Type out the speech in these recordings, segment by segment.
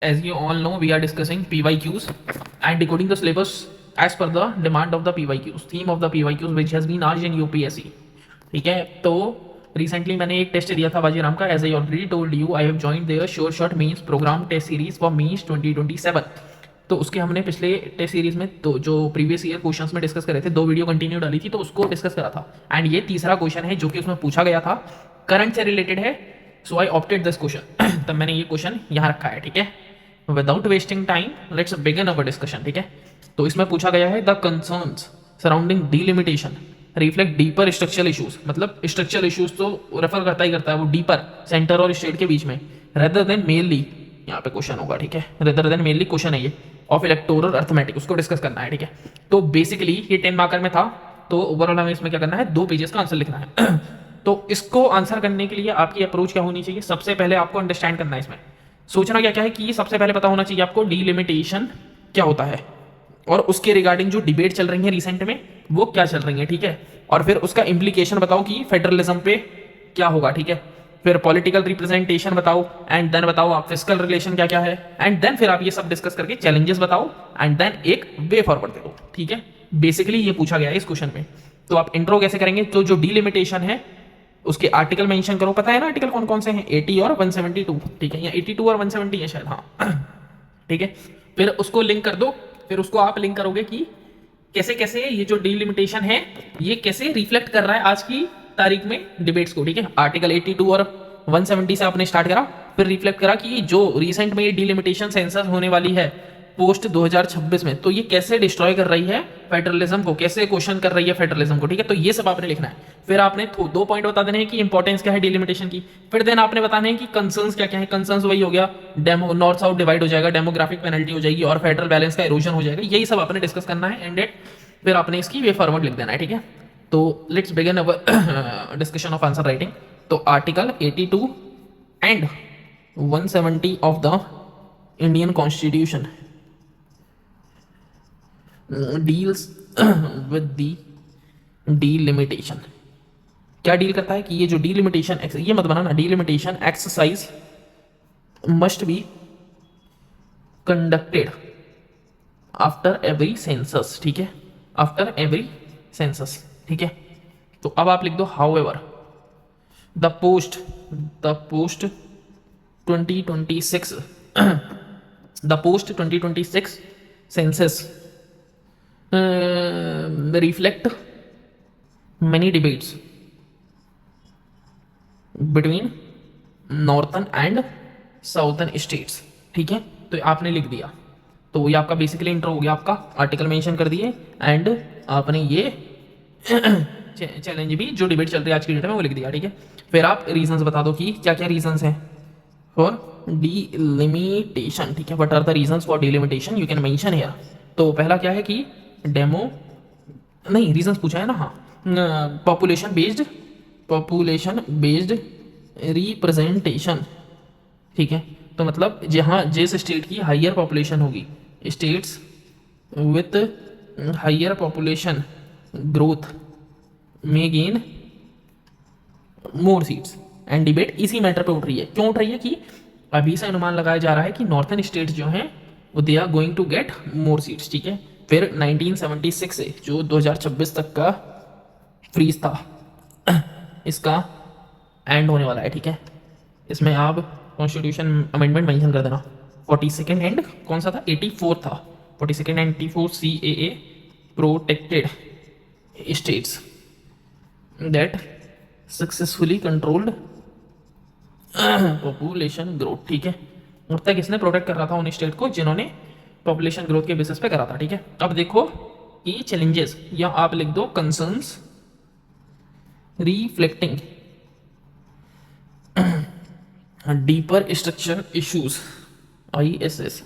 As you all know, we are discussing PYQs and decoding the syllabus as per the demand of the PYQs, theme of the PYQs which has been asked in UPSC. ठीक है, तो recently मैंने एक test दिया था बाजीराम का. As I already told you, I have joined their sure shot means programme test series for means 2027. तो उसके हमने पिछले टेस्ट सीरीज में तो जो प्रीवियस ईयर क्वेश्चंस में डिस्कस करे थे, 2 वीडियो कंटिन्यू डाली थी, तो उसको डिस्कस करा था. एंड ये तीसरा क्वेश्चन है जो कि उसमें पूछा गया था, करंट से रिलेटेड है. सो आई ऑप्टेड दिस क्वेश्चन. तब मैंने ये क्वेश्चन यहाँ रखा है. ठीक है, without wasting time let's begin our discussion. ठीक है, तो इसमें पूछा गया है the concerns surrounding delimitation reflect deeper structural issues. मतलब स्ट्रक्चरल इश्यूज तो रेफर करता ही करता है वो डीपर सेंटर और स्टेट के बीच में, रेदर देन मेनली. यहाँ पे क्वेश्चन होगा. ठीक है, रेदर देन मेनली क्वेश्चन है ये ऑफ इलेक्टोरल अर्थमेटिक, उसको डिस्कस करना है. ठीक है, तो बेसिकली ये 10 मार्कर में था, तो ओवरऑल हमें इसमें क्या करना है, 2 पेजेस का आंसर लिखना है. तो इसको आंसर करने के लिए आपकी अप्रोच क्या होनी चाहिए? सबसे पहले आपको अंडरस्टैंड करना है, इसमें सोचना क्या क्या है कि सबसे पहले पता होना चाहिए आपको डीलिमिटेशन क्या होता है, और उसके रिगार्डिंग जो डिबेट चल रही है रिसेंट में वो क्या चल रही है. ठीक है, और फिर उसका इम्प्लीकेशन बताओ कि फेडरलिज्म पे क्या होगा. ठीक है, फिर पॉलिटिकल रिप्रेजेंटेशन बताओ, एंड देन बताओ आप फिस्कल रिलेशन क्या क्या है, एंड देन फिर आप ये सब डिस्कस करके चैलेंजेस बताओ, एंड देन एक वे फॉरवर्ड दे दो. ठीक है, बेसिकली ये पूछा गया है इस क्वेश्चन में. तो आप इंट्रो कैसे करेंगे? तो जो डीलिमिटेशन है उसके आर्टिकल मेंशन करो. पता है ना आर्टिकल कौन कौन से हैं? 80 और 172. ठीक है, या 82 और 170 है शायद. हाँ ठीक है, फिर उसको लिंक कर दो. फिर उसको आप लिंक करोगे कि कैसे कैसे ये जो डीलिमिटेशन है ये कैसे रिफ्लेक्ट कर रहा है आज की तारीख में डिबेट्स को. ठीक है, आर्टिकल 82 और 170 से आपने स्टार्ट करा, फिर रिफ्लेक्ट करा कि जो रिसेंट में ये डीलिमिटेशन सेंसस होने वाली है पोस्ट 2026 में, तो ये कैसे डिस्ट्रॉय कर रही है फेडरलिज्म को, कैसे क्वेश्चन कर रही है फेडरलिज्म को. ठीक है, तो ये सब आपने लिखना है. फिर आपने 2 पॉइंट बता देने हैं कि इंपॉर्टेंस क्या है डिलिमिटेशन की. फिर देन आपने बताने हैं कि कंसर्न्स क्या क्या है. कंसर्न्स वही हो गया, डेमो नॉर्थ साउथ डिवाइड हो जाएगा, डेमोग्राफिक पेनल्टी हो जाएगी, और फेडरल बैलेंस का इरोजन हो जाएगा. यही सब आपने डिस्कस करना है, एंड फिर आपने इसकी वे फॉरवर्ड लिख देना है. ठीक है, तो let's begin our discussion of answer writing. तो article 82 and 170 of the Indian constitution deals with the delimitation. क्या डील करता है कि ये जो डीलिमिटेशन, ये मत बनाना, delimitation exercise must be conducted after every census. ठीक है, आफ्टर एवरी सेंसस. ठीक है, तो अब आप लिख दो however the post 2026 the post 2026 census reflect many debates between northern and southern states. ठीक है, तो आपने लिख दिया. तो ये आपका बेसिकली इंट्रो हो गया. आपका आर्टिकल मेंशन कर दिए, एंड आपने ये चैलेंज भी जो डिबेट चल रही है आज की डेट में वो लिख दिया. ठीक है, फिर आप रीजंस बता दो कि क्या क्या रीजंस हैं फॉर डीलिमिटेशन. ठीक है, what are the reasons for delimitation you can mention here. तो पहला क्या है कि डेमो नहीं, रीजंस पूछा है ना. हाँ, पॉपुलेशन बेस्ड रिप्रेजेंटेशन. ठीक है, तो मतलब जहाँ जिस स्टेट की हाइयर पॉपुलेशन होगी, states with higher population growth में gain more seats. And debate इसी मैटर पे उठ रही है. क्यों उठ रही है? कि अभी से अनुमान लगाया जा रहा है कि नॉर्थन स्टेट्स जो हैं वो they are going to get more seats. ठीक है, फिर 1976 से जो 2026 तक का फ्रीज था इसका एंड होने वाला है. ठीक है, इसमें आप कॉन्स्टिट्यूशन अमेंडमेंट मेंशन कर देना. 42nd एंड कौन सा था? 84 था. 42nd and 84 CAA protected states that successfully controlled population growth. ठीक है, अब तक इसने प्रोटेक्ट कर रहा था उन स्टेट को जिन्होंने पॉपुलेशन ग्रोथ के बेसिस पे करा था. ठीक है, अब देखो कि चैलेंजेस, या आप लिख दो concerns reflecting deeper structure issues ISS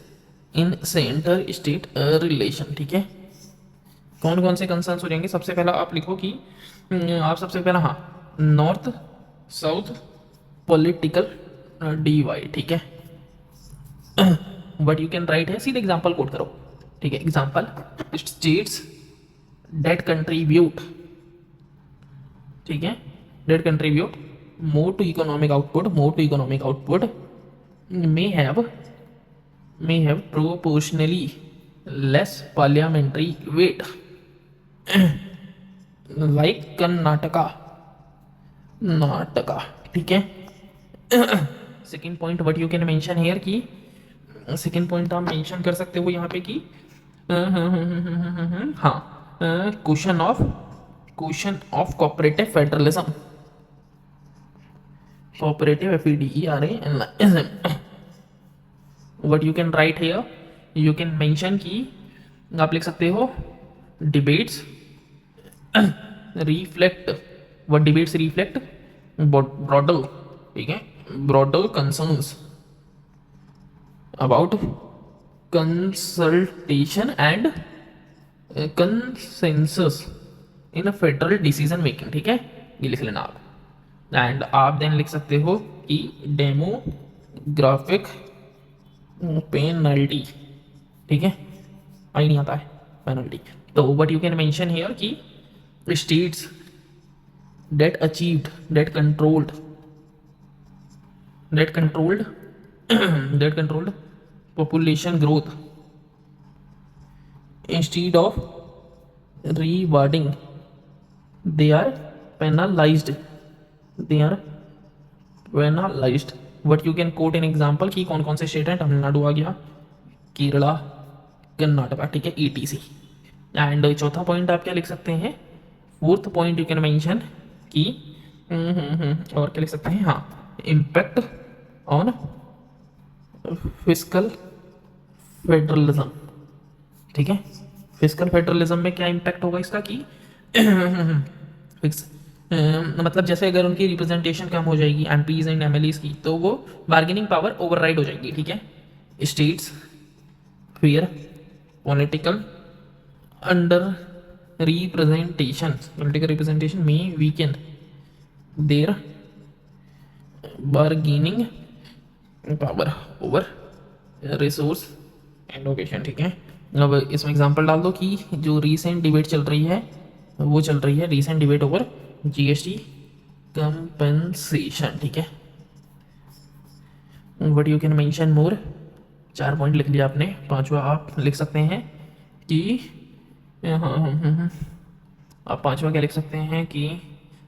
इन सेंटर स्टेट रिलेशन. ठीक है, कौन कौन से कंसर्न्स हो जाएंगे? सबसे पहला आप लिखो कि आप सबसे पहला, हाँ, नॉर्थ साउथ पॉलिटिकल डिवाइड. ठीक है, बट यू कैन राइट है, सीधे एग्जाम्पल कोट करो. ठीक है, एग्जाम्पल स्टेट्स डेट कंट्रीब्यूट. ठीक है, that contribute more to economic output may have may have proportionally less parliamentary weight like नाटका, ठीक है। Second point what you can mention here कि सेकेंड पॉइंट आप मेंशन कर सकते हो यहाँ पे कि हाँ, question of cooperative federalism, cooperative FEDERALism, what you can write here, you can mention कि आप लिख सकते हो debates reflect, what debates reflect broader, ठीक है, broader concerns about consultation and consensus in federal decision making, ठीक है, ये लिख लेना आप। एंड आप देन लिख सकते हो कि डेमोग्राफिक पेनल्टी, ठीक है, आई नहीं आता है पेनल्टी, तो what you can mention here कि states that achieved that controlled that controlled population growth instead of rewarding they are penalized, they are penalized। what you can quote an example कि कौन कौन से स्टेट हैं, तमिलनाडु आ गया, केरला, कर्नाटका, ठीक है, ETC। एंड चौथा पॉइंट आप क्या लिख सकते हैं, fourth point you can mention कि और क्या लिख सकते हैं, हाँ, इम्पैक्ट ऑन फिस्कल फेडरलिज्म, ठीक है। फिस्कल फेडरलिज्म में क्या इम्पैक्ट होगा इसका कि मतलब जैसे अगर उनकी रिप्रेजेंटेशन कम हो जाएगी MPs एंड MLAs की, तो वो बार्गेनिंग पावर ओवरराइड हो जाएगी, ठीक है। States fear political under political representation may weaken their bargaining power over resource allocation, ठीक है। अब इसमें एग्जांपल डाल दो कि जो रीसेंट डिबेट चल रही है, वो चल रही है recent debate over GST compensation, ठीक है। What you can mention more, 4 point लिख लिया आपने, पांचवा आप लिख सकते हैं कि आप पांचवा क्या लिख सकते हैं कि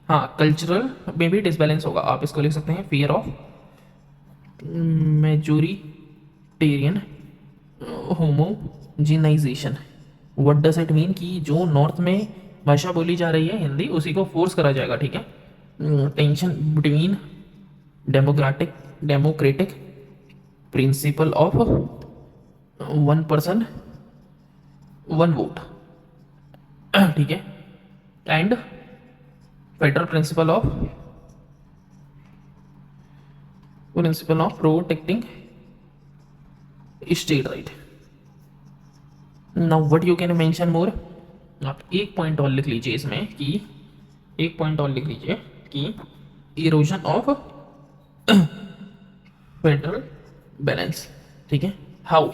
हाँ, कल्चरल में भी डिसबैलेंस होगा, आप इसको लिख सकते हैं fear of majoritarian homogenisation. What does it mean कि जो नॉर्थ में भाषा बोली जा रही है हिंदी, उसी को फोर्स करा जाएगा, ठीक है। Tension between democratic principle of 1 person 1 vote, ठीक है, and federal principle of protecting state right. Now what you can mention more, आप एक पॉइंट और लिख लीजिए इसमें कि एक पॉइंट और लिख लीजिए कि इरोजन ऑफ फेडरल बैलेंस, ठीक है। हाउ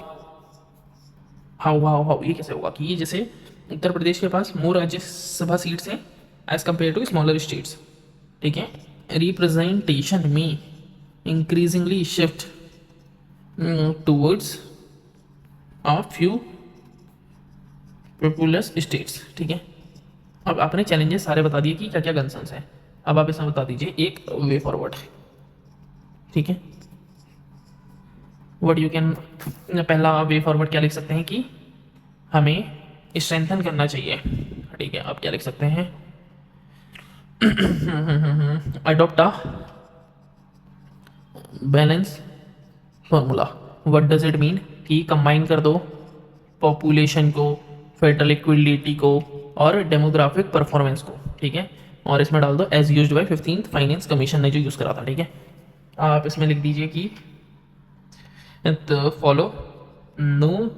हाउ हाउ हाउ ये कैसे होगा कि ये जैसे उत्तर प्रदेश के पास मोर राज्यसभा सीट्स हैं as compared to smaller states, ठीक है। रिप्रेजेंटेशन में increasingly shift towards a few populous states, ठीक है। अब आपने चैलेंजेस सारे बता दिए कि क्या क्या कंसर्न्स हैं, अब आप इसमें बता दीजिए एक वे फॉरवर्ड, ठीक है। व्हाट यू कैन, पहला वे फॉरवर्ड क्या लिख सकते हैं कि हमें स्ट्रेंथन करना चाहिए, ठीक है। आप क्या लिख सकते हैं, adopt a balance formula. What does it mean कि कंबाइन कर दो पॉपुलेशन को, फेडरल इक्विलिटी को और डेमोग्राफिक परफॉर्मेंस को, ठीक है, और इसमें डाल दो as used by 15th finance commission ने जो यूज़ करा था, ठीक है। आप इसमें लिख दीजिए कि follow no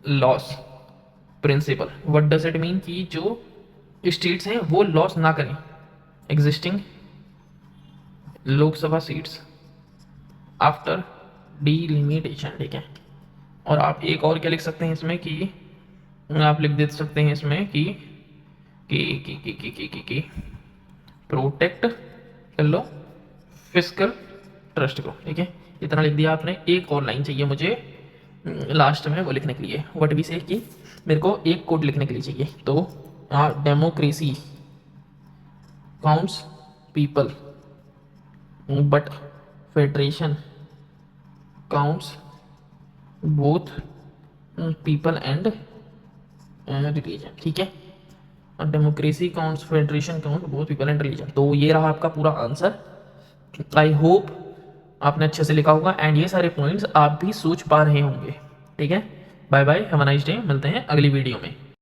loss principle. What does it mean कि जो स्टेट्स हैं वो लॉस ना करें existing Lok Sabha seats after delimitation, ठीक है। और आप एक और क्या लिख सकते हैं इसमें कि आप लिख दे सकते हैं इसमें कि प्रोटेक्ट कर लो फिस्कल ट्रस्ट को, ठीक है। इतना लिख दिया आपने। एक और लाइन चाहिए मुझे लास्ट में वो लिखने के लिए व्हाट वी से कि मेरे को एक कोड लिखने के लिए चाहिए, तो democracy counts people but federation counts both people and religion. ठीक है, और democracy counts federation count both people and religion. तो ये रहा आपका पूरा आंसर। आई होप आपने अच्छे से लिखा होगा एंड ये सारे पॉइंट्स आप भी सोच पा रहे होंगे। ठीक है, bye bye, have a nice day, मिलते हैं अगली वीडियो में।